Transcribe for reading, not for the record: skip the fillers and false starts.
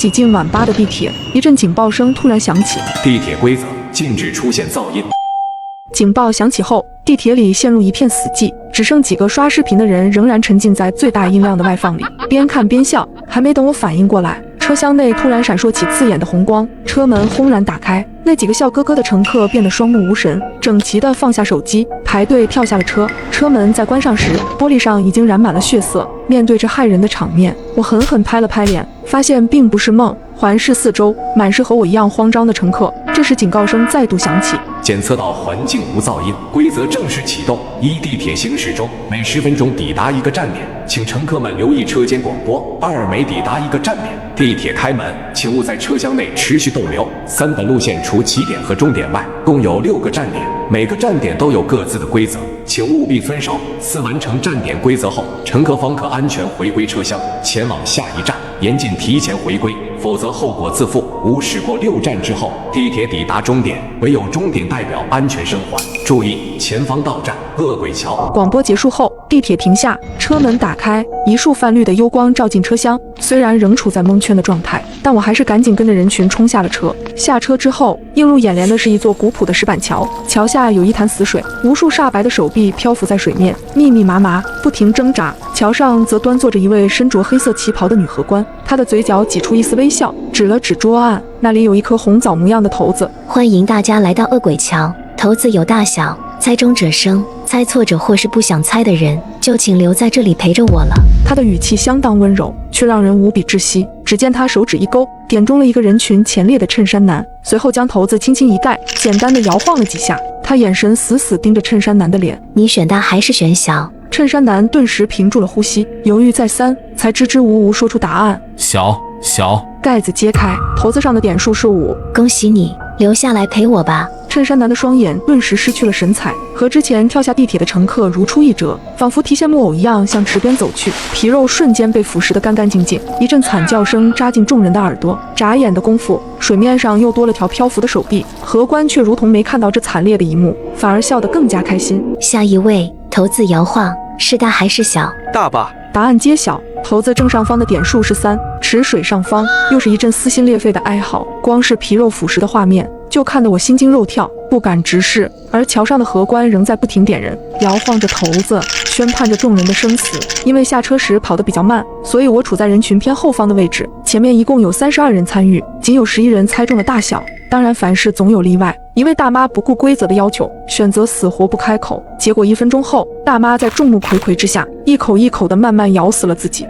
挤进晚八的地铁，一阵警报声突然响起。地铁规则：禁止出现噪音。警报响起后，地铁里陷入一片死寂，只剩几个刷视频的人仍然沉浸在最大音量的外放里，边看边笑。还没等我反应过来，车厢内突然闪烁起刺眼的红光，车门轰然打开，那几个笑呵呵的乘客变得双目无神，整齐地放下手机，排队跳下了车。车门在关上时，玻璃上已经染满了血色。面对这骇人的场面，我狠狠拍了拍脸，发现并不是梦。环视四周，满是和我一样慌张的乘客。这时警告声再度响起，检测到环境无噪音，规则正式启动。地铁行驶中，每10分钟抵达一个站点，请乘客们留意车间广播。每抵达一个站点，地铁开门，请勿在车厢内持续逗留。本路线除起点和终点外，共有6个站点，每个站点都有各自的规则，请务必遵守。完成站点规则后，乘客方可安全回归车厢，前往下一站。严禁提前回归，否则后果自负。无驶过6站之后，地铁抵达终点，唯有终点代表安全生还。注意，前方到站恶鬼桥。广播结束后，地铁停下，车门打开，一束泛绿的幽光照进车厢。虽然仍处在蒙圈的状态，但我还是赶紧跟着人群冲下了车。下车之后，映入眼帘的是一座古朴的石板桥，桥下有一潭死水，无数煞白的手臂漂浮在水面，密密麻麻，不停挣扎。桥上则端坐着一位身着黑色旗袍的女荷官，她的嘴角挤出一丝微笑，指了指桌案，那里有一颗红枣模样的骰子。欢迎大家来到恶鬼桥，骰子有大小，猜中者生，猜错者或是不想猜的人，就请留在这里陪着我了。她的语气相当温柔，却让人无比窒息。只见她手指一勾，点中了一个人群前列的衬衫男，随后将骰子轻轻一盖，简单的摇晃了几下。她眼神死死盯着衬衫男的脸。你选大还是选小？衬衫男顿时屏住了呼吸，犹豫再三，才支支吾吾说出答案：小。盖子揭开，骰子上的点数是5。恭喜你，留下来陪我吧。衬衫男的双眼顿时失去了神采，和之前跳下地铁的乘客如出一辙，仿佛提线木偶一样向池边走去，皮肉瞬间被腐蚀得干干净净。一阵惨叫声扎进众人的耳朵，眨眼的功夫，水面上又多了条漂浮的手臂。荷官却如同没看到这惨烈的一幕，反而笑得更加开心。下一位，骰子摇晃，是大还是小？大吧。答案揭晓，骰子正上方的点数是3，池水上方又是一阵撕心裂肺的哀嚎。光是皮肉腐蚀的画面，就看得我心惊肉跳，不敢直视。而桥上的荷官仍在不停点人，摇晃着骰子，宣判着众人的生死。因为下车时跑得比较慢，所以我处在人群偏后方的位置。前面一共有32人参与，仅有11人猜中了大小。当然凡事总有例外，一位大妈不顾规则的要求，选择死活不开口。结果1分钟后，大妈在众目睽睽之下，一口一口地慢慢咬死了自己。